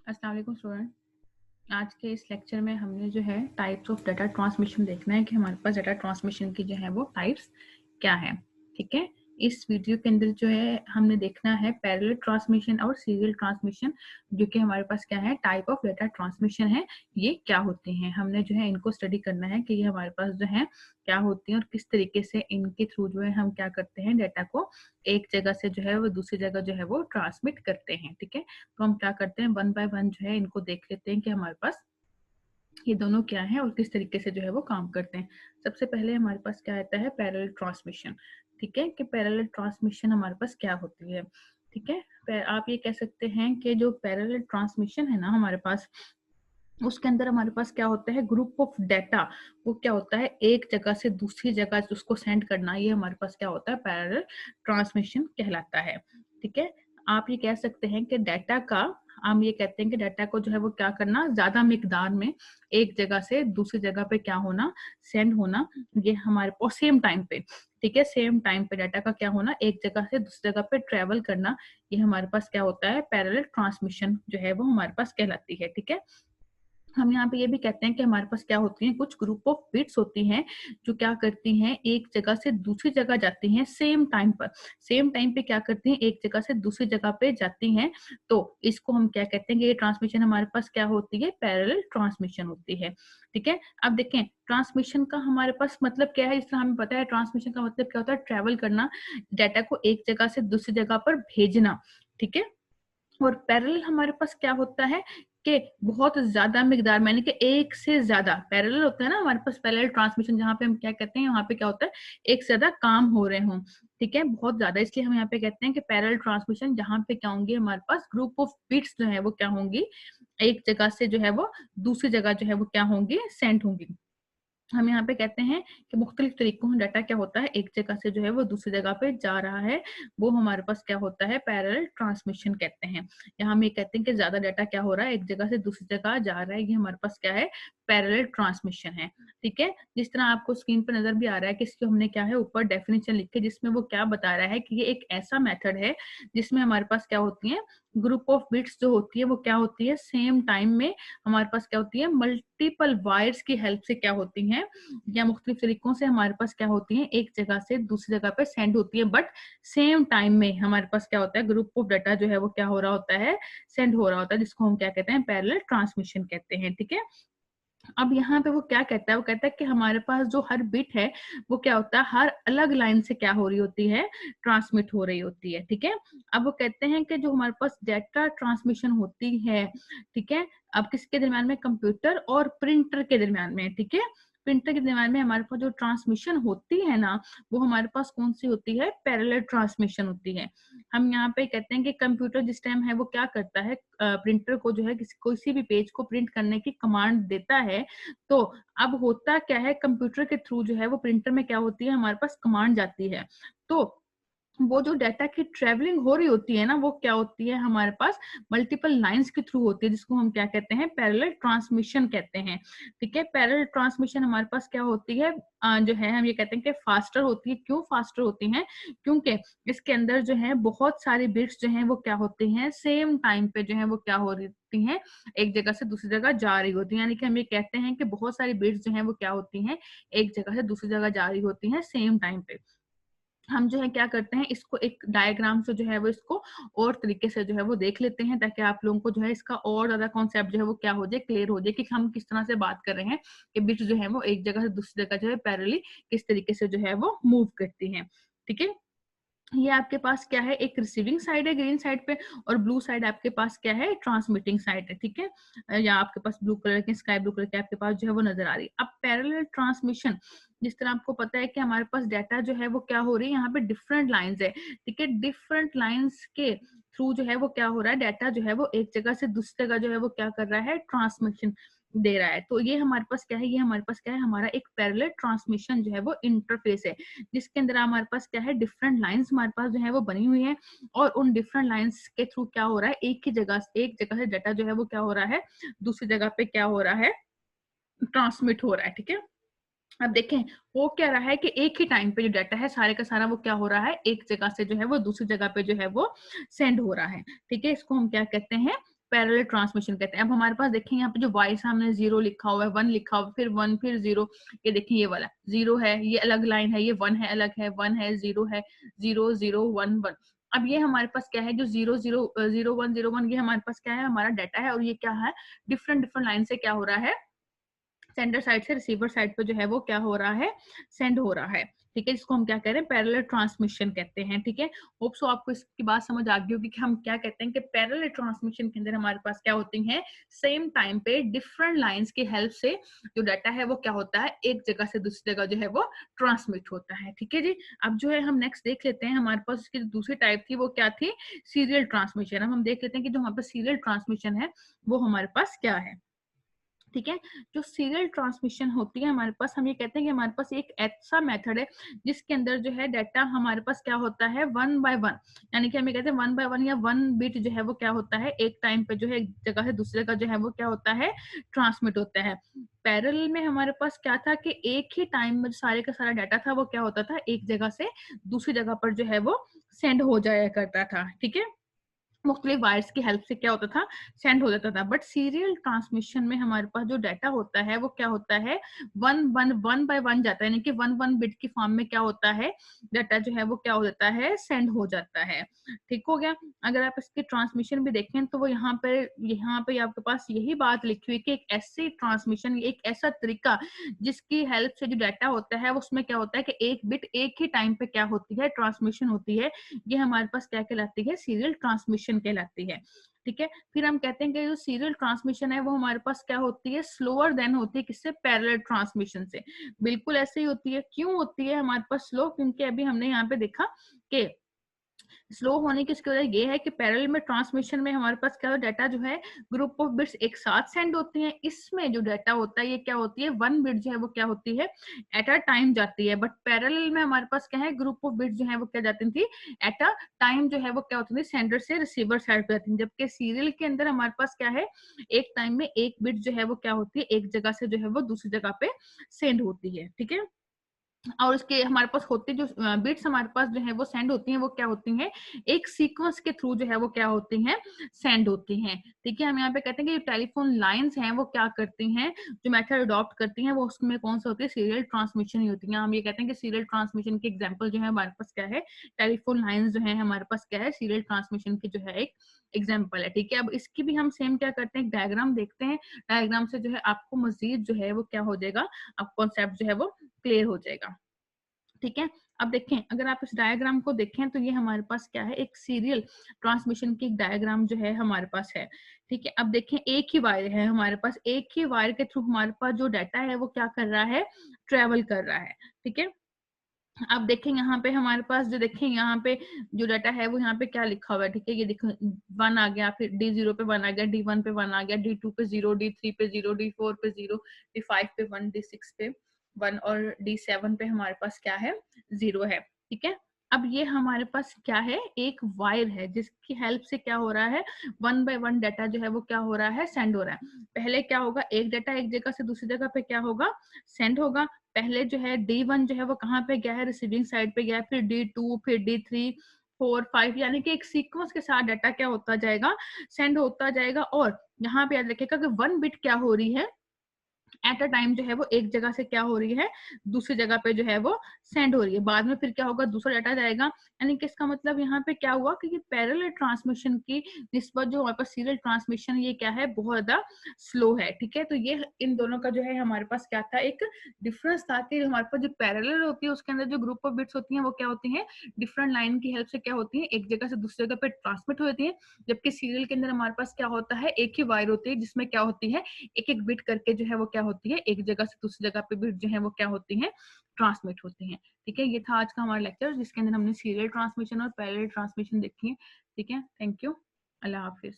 अस्सलाम वालेकुम स्टूडेंट। आज के इस लेक्चर में हमने जो है टाइप्स ऑफ डाटा ट्रांसमिशन देखना है कि हमारे पास डाटा ट्रांसमिशन की जो है वो टाइप्स क्या है। ठीक है, इस वीडियो के अंदर जो है हमने देखना है पैरेलल ट्रांसमिशन और सीरियल ट्रांसमिशन, जो कि हमारे पास क्या है टाइप ऑफ डाटा ट्रांसमिशन है, ये क्या होते हैं। हमने जो है इनको स्टडी करना है कि ये हमारे पास जो है क्या होती हैं और किस तरीके से इनके थ्रू जो है हम क्या करते हैं, डाटा को एक जगह से जो है वो दूसरी जगह जो है वो ट्रांसमिट करते हैं। ठीक है, तो हम क्या करते हैं, वन बाय वन जो है इनको देख लेते हैं कि हमारे पास ये दोनों क्या है और किस तरीके से जो है वो काम करते हैं। सबसे पहले हमारे पास क्या आता है, पैरेलल ट्रांसमिशन। ठीक है, कि पैरेलल ट्रांसमिशन हमारे पास क्या होती है। ठीक है, आप ये कह सकते हैं कि जो पैरेलल ट्रांसमिशन है ना हमारे पास, उसके अंदर हमारे पास क्या होता है, ग्रुप ऑफ डाटा, वो क्या होता है एक जगह से दूसरी जगह उसको सेंड करना, ये हमारे पास क्या होता है पैरेलल ट्रांसमिशन कहलाता है। ठीक है, आप ये कह सकते हैं कि डाटा का, हम ये कहते हैं कि डाटा को जो है वो क्या करना, ज्यादा मिकदार में एक जगह से दूसरी जगह पे क्या होना, सेंड होना, ये हमारे पास सेम टाइम पे। ठीक है, सेम टाइम पे डाटा का क्या होना, एक जगह से दूसरी जगह पे ट्रेवल करना, ये हमारे पास क्या होता है पैरेलल ट्रांसमिशन जो है वो हमारे पास कहलाती है। ठीक है, हम यहाँ पे ये भी कहते हैं कि हमारे पास क्या होती हैं, कुछ ग्रुप ऑफ बिट्स होती हैं जो क्या करती हैं, एक जगह से दूसरी जगह जाती हैं सेम टाइम पर। सेम टाइम पे क्या करती हैं, एक जगह से दूसरी जगह पे जाती हैं, तो इसको हम क्या कहते हैं कि ये ट्रांसमिशन हमारे पास क्या होती है, पैरेलल ट्रांसमिशन होती है। ठीक है, अब देखें ट्रांसमिशन का हमारे पास मतलब क्या है, इस तरह हमें पता है ट्रांसमिशन का मतलब क्या होता है, ट्रेवल करना, डाटा को एक जगह से दूसरी जगह पर भेजना। ठीक है, और पैरेलल हमारे पास क्या होता है कि बहुत ज्यादा मिकदार में, यानी कि एक से ज्यादा पैरेलल होता है ना हमारे पास, पैरेलल ट्रांसमिशन जहाँ पे हम क्या कहते हैं, वहां पे क्या होता है एक से ज्यादा काम हो रहे हों। ठीक है, बहुत ज्यादा, इसलिए हम यहाँ पे कहते हैं कि पैरेलल ट्रांसमिशन जहाँ पे क्या होंगे, हमारे पास ग्रुप ऑफ बिट्स जो है वो क्या होंगी, एक जगह से जो है वो दूसरी जगह जो है वो क्या होंगी, सेंड होंगी। हम यहाँ पे कहते हैं कि मुख्तलिफ तरीकों से डाटा क्या होता है एक जगह से जो है वो दूसरी जगह पे जा रहा है, वो हमारे पास क्या होता है पैरेलल ट्रांसमिशन कहते हैं। यहाँ हम ये कहते हैं कि ज्यादा डाटा क्या हो रहा है, एक जगह से दूसरी जगह जा रहा है, ये हमारे पास क्या है पैरेलल ट्रांसमिशन है। ठीक है, जिस तरह आपको स्क्रीन पर नजर भी आ रहा है कि इसको हमने क्या है ऊपर डेफिनेशन लिख के, जिसमें वो क्या बता रहा है कि ये एक ऐसा मेथड है जिसमें हमारे पास क्या होती है, ग्रुप ऑफ बिट्स जो होती है वो क्या होती है सेम टाइम में हमारे पास क्या होती है, मल्टीपल वायर्स की हेल्प से क्या होती हैं, या मुख्तलिफ तरीकों से हमारे पास क्या होती हैं, एक जगह से दूसरी जगह पे सेंड होती है, बट सेम टाइम में हमारे पास क्या होता है, ग्रुप ऑफ डाटा जो है वो क्या हो रहा होता है, सेंड हो रहा होता है, जिसको हम क्या कहते हैं पैरेलल ट्रांसमिशन कहते हैं। ठीक है, अब यहाँ पे वो क्या कहता है, वो कहता है कि हमारे पास जो हर बिट है वो क्या होता है, हर अलग लाइन से क्या हो रही होती है, ट्रांसमिट हो रही होती है। ठीक है, अब वो कहते हैं कि जो हमारे पास डाटा ट्रांसमिशन होती है, ठीक है, अब किसके दरम्यान में, कंप्यूटर और प्रिंटर के दरम्यान में। ठीक है, प्रिंटर के दरम्यान में हमारे पास जो ट्रांसमिशन होती है ना, वो हमारे पास कौन सी होती है, पैरेलल ट्रांसमिशन होती है। हम यहाँ पे कहते हैं कि कंप्यूटर जिस टाइम है वो क्या करता है, प्रिंटर को जो है किसी भी पेज को प्रिंट करने की कमांड देता है, तो अब होता क्या है, कंप्यूटर के थ्रू जो है वो प्रिंटर में क्या होती है, हमारे पास कमांड जाती है, तो वो जो डाटा की ट्रेवलिंग हो रही होती है ना, वो क्या होती है हमारे पास मल्टीपल लाइंस के थ्रू होती है, जिसको हम क्या कहते हैं, पैरेलल ट्रांसमिशन कहते हैं। ठीक है, पैरेलल ट्रांसमिशन हमारे पास क्या होती है, जो है हम ये कहते हैं कि फास्टर होती है। क्यों फास्टर होती है, क्योंकि इसके अंदर जो है बहुत सारी बिट्स जो हैं वो क्या होती हैं, सेम टाइम पे जो है वो क्या हो रही हैं, एक जगह से दूसरी जगह जा रही होती है, यानी कि हम ये कहते हैं कि बहुत सारी बिट्स जो हैं वो क्या होती हैं, एक जगह से दूसरी जगह जा रही होती हैं सेम टाइम पे। हम जो है क्या करते हैं, इसको एक डायग्राम से जो है वो इसको और तरीके से जो है वो देख लेते हैं, ताकि आप लोगों को जो है इसका और ज्यादा कॉन्सेप्ट जो है वो क्या हो जाए, क्लियर हो जाए कि हम किस तरह से बात कर रहे हैं कि बिट्स जो है वो एक जगह से दूसरी जगह जो है पैरेलली किस तरीके से जो है वो मूव करती हैं। ठीक है, ये आपके पास क्या है, एक रिसीविंग साइड है ग्रीन साइड पे, और ब्लू साइड आपके पास क्या है, ट्रांसमिटिंग साइड है। ठीक है, या आपके पास ब्लू कलर की, स्काई ब्लू कलर की आपके पास जो है वो नजर आ रही है। अब पैरेलल ट्रांसमिशन, जिस तरह आपको पता है कि हमारे पास डाटा जो है वो क्या हो रही है, यहाँ पे डिफरेंट लाइंस है। ठीक है, डिफरेंट लाइंस के थ्रू जो है वो क्या हो रहा है, डाटा जो है वो एक जगह से दूसरी जगह जो है वो क्या कर रहा है, ट्रांसमिशन दे रहा है। तो ये हमारे पास क्या है, ये हमारे पास क्या है, हमारा एक पैरेलल ट्रांसमिशन जो है वो इंटरफेस है, जिसके अंदर हमारे पास क्या है, डिफरेंट लाइंस हमारे पास जो है वो बनी हुई है, और उन डिफरेंट लाइंस के थ्रू क्या हो रहा है, एक जगह से डाटा जो है वो क्या हो रहा है, दूसरी जगह पे क्या हो रहा है, ट्रांसमिट हो रहा है। ठीक है, अब देखें वो क्या रहा है कि एक ही टाइम पे जो डाटा है सारे का सारा वो क्या हो रहा है, एक जगह से जो है वो दूसरी जगह पे जो है वो सेंड हो रहा है। ठीक है, इसको हम क्या कहते हैं, पैरेलल ट्रांसमिशन कहते हैं। अब हमारे पास देखिए यहाँ पे जो y सामने 0 लिखा हुआ है, 1 लिखा हुआ है, फिर 1 फिर 0, ये देखिए ये वाला 0 है, ये अलग लाइन है, ये 1 है अलग है, 1 है 0 है, 0 0 1 1। अब ये हमारे पास क्या है, जो 0 0 0 1 0 1, ये हमारे पास क्या है, हमारा डाटा है, और ये क्या है, डिफरेंट डिफरेंट लाइन से क्या हो रहा है, सेंडर साइड से रिसीवर साइड पे जो है वो क्या हो रहा है, सेंड हो रहा है। ठीक है, जिसको हम क्या कह रहे हैं, पैरेलल ट्रांसमिशन कहते हैं। ठीक है, होप सो आपको इसकी बात समझ आ गई होगी कि हम क्या कहते हैं कि पैरेलल ट्रांसमिशन के अंदर हमारे पास क्या होती हैं, सेम टाइम पे डिफरेंट लाइंस की हेल्प से जो डाटा है वो क्या होता है, एक जगह से दूसरी जगह जो है वो ट्रांसमिट होता है। ठीक है जी, अब जो है हम नेक्स्ट देख लेते हैं, हमारे पास इसकी दूसरी टाइप थी वो क्या थी, सीरियल ट्रांसमिशन। अब हम देख लेते हैं कि जो हमारे पास सीरियल ट्रांसमिशन है वो हमारे पास क्या है। ठीक है, जो सीरियल ट्रांसमिशन होती है हमारे पास, हम ये कहते हैं कि हमारे पास एक ऐसा मेथड है जिसके अंदर जो है डाटा हमारे पास क्या होता है, वन बाय वन, यानी कि हम ये कहते हैं वन बाय वन या वन बिट जो है वो क्या होता है, एक टाइम पे जो है एक जगह से दूसरे जगह जो है वो क्या होता है, ट्रांसमिट होता है। पैरेलल में हमारे पास क्या था कि एक ही टाइम में सारे का सारा डाटा था वो क्या होता था, एक जगह से दूसरी जगह पर जो है वो सेंड हो जाया करता था। ठीक है, मुख्तलिफ वायर्स की हेल्प से क्या होता था, सेंड हो जाता था। बट सीरियल ट्रांसमिशन में हमारे पास जो डाटा होता है वो क्या होता है, one one one by one जाता है, यानी कि वन वन बिट की फॉर्म में क्या होता है, डाटा जो है वो क्या हो जाता है, सेंड हो जाता है। ठीक हो गया। अगर आप इसकी ट्रांसमिशन भी देखें तो वो यहाँ पे आपके पास यही बात लिखी हुई कि एक ऐसी ट्रांसमिशन, एक ऐसा तरीका जिसकी हेल्प से जो डाटा होता है उसमें क्या होता है कि एक बिट एक ही टाइम पे क्या होती है, ट्रांसमिशन होती है, ये हमारे पास क्या कहलाती है, सीरियल ट्रांसमिशन कहलाती है। ठीक है, फिर हम कहते हैं कि जो सीरियल ट्रांसमिशन है वो हमारे पास क्या होती है, स्लोअर देन होती है किससे, पैरेलल ट्रांसमिशन से। बिल्कुल ऐसे ही होती है। क्यों होती है हमारे पास स्लो, क्योंकि अभी हमने यहाँ पे देखा कि स्लो होने की इसकी वजह ये है कि पैरेलल में ट्रांसमिशन में हमारे पास क्या डाटा जो है, ग्रुप ऑफ बिट्स एक साथ सेंड होते हैं। इसमें जो डाटा होता है ये क्या होती है, वन बिट जो है वो क्या होती है, एट अ टाइम जाती है। बट पैरेलल में हमारे पास क्या है, ग्रुप ऑफ बिट्स जो है वो क्या जाती थी, एट अ टाइम जो है वो क्या होती थी, सेंडर से रिसीवर साइड पे जाती थी। जबकि सीरियल के अंदर हमारे पास क्या है, एक टाइम में एक बिट जो है वो क्या होती है, एक जगह से जो है वो दूसरी जगह पे सेंड होती है। ठीक है, और उसके हमारे पास होते जो बिट्स हमारे पास जो है वो सेंड होती हैं, वो क्या होती हैं, एक सीक्वेंस के थ्रू जो है वो क्या होती हैं, सेंड होती हैं। ठीक है, हम यहाँ पे कहते हैं कि टेलीफोन लाइंस हैं वो क्या करती हैं, जो मेथड अडॉप्ट करती हैं वो उसमें कौन सा होती है, सीरियल ट्रांसमिशन ही होती है। हम ये कहते हैं कि सीरियल ट्रांसमिशन की एग्जाम्पल जो है हमारे पास क्या है, टेलीफोन लाइन्स जो है हमारे पास क्या है, सीरियल ट्रांसमिशन की जो है एक एग्जाम्पल है। ठीक है, अब इसकी भी हम सेम क्या करते हैं, डायग्राम देखते हैं। डायग्राम से जो है आपको मजीद जो है वो क्या हो जाएगा, आप कॉन्सेप्ट जो है वो क्लियर हो जाएगा। ठीक है, अब देखें, अगर आप इस डायग्राम को देखें तो ये हमारे पास क्या है, एक सीरियल ट्रांसमिशन की एक डायग्राम जो है हमारे पास है। ठीक है, अब देखें, एक ही वायर है हमारे पास, एक ही वायर के थ्रू हमारे पास जो डाटा है वो क्या कर रहा है, ट्रेवल कर रहा है। ठीक है, अब देखें यहाँ पे हमारे पास जो देखें यहाँ पे जो डाटा है वो यहाँ पे क्या लिखा हुआ है। ठीक है, ये देखो 1 आ गया, फिर D0 पे 1 आ गया, D1 पे 1 आ गया, D2 पे 0, D3 पे 0, D4 पे 0, D5 पे 1, D6 पे 1 और D7 पे हमारे पास क्या है, 0 है। ठीक है, अब ये हमारे पास क्या है, एक वायर है जिसकी हेल्प से क्या हो रहा है, वन बाय वन डाटा जो है वो क्या हो रहा है, सेंड हो रहा है। पहले क्या होगा, एक डाटा एक जगह से दूसरी जगह पे क्या होगा, सेंड होगा। पहले जो है D1 जो है वो कहाँ पे गया है, रिसीविंग साइड पे गया है, फिर D2, फिर D3, 4, 5, यानी कि एक सीक्वेंस के साथ डाटा क्या होता जाएगा, सेंड होता जाएगा। और यहाँ पे याद रखिएगा कि वन बिट क्या हो रही है, एट अ टाइम जो है वो एक जगह से क्या हो रही है, दूसरी जगह पे जो है वो सेंड हो रही है। बाद में फिर क्या होगा, दूसरा डाटा जाएगा। यानी कि इसका मतलब यहाँ पे क्या हुआ कि ये पैरेलल ट्रांसमिशन की निस्बत जो हमारे पास सीरियल ट्रांसमिशन, ये क्या है, बहुत ज्यादा स्लो है। ठीक है, तो ये इन दोनों का जो है हमारे पास क्या था, एक डिफरेंस था कि हमारे पास जो पैरेलल होती है उसके अंदर जो ग्रुप ऑफ बिट्स होती हैं वो क्या होती हैं, डिफरेंट लाइन की हेल्प से क्या होती है, एक जगह से दूसरी जगह पे ट्रांसमिट हो जाती है। जबकि सीरियल के अंदर हमारे पास क्या होता है, एक ही वायर होती है जिसमें क्या होती है, एक एक बिट करके जो है वो क्या होती है, एक जगह से दूसरी जगह पे बिट जो है वो क्या होती है, ट्रांसमिट होती हैं। ठीक है, ये था आज का हमारा लेक्चर जिसके अंदर हमने सीरियल ट्रांसमिशन और पैरेलल ट्रांसमिशन देखी है। ठीक है, थैंक यू, अल्लाह हाफिज।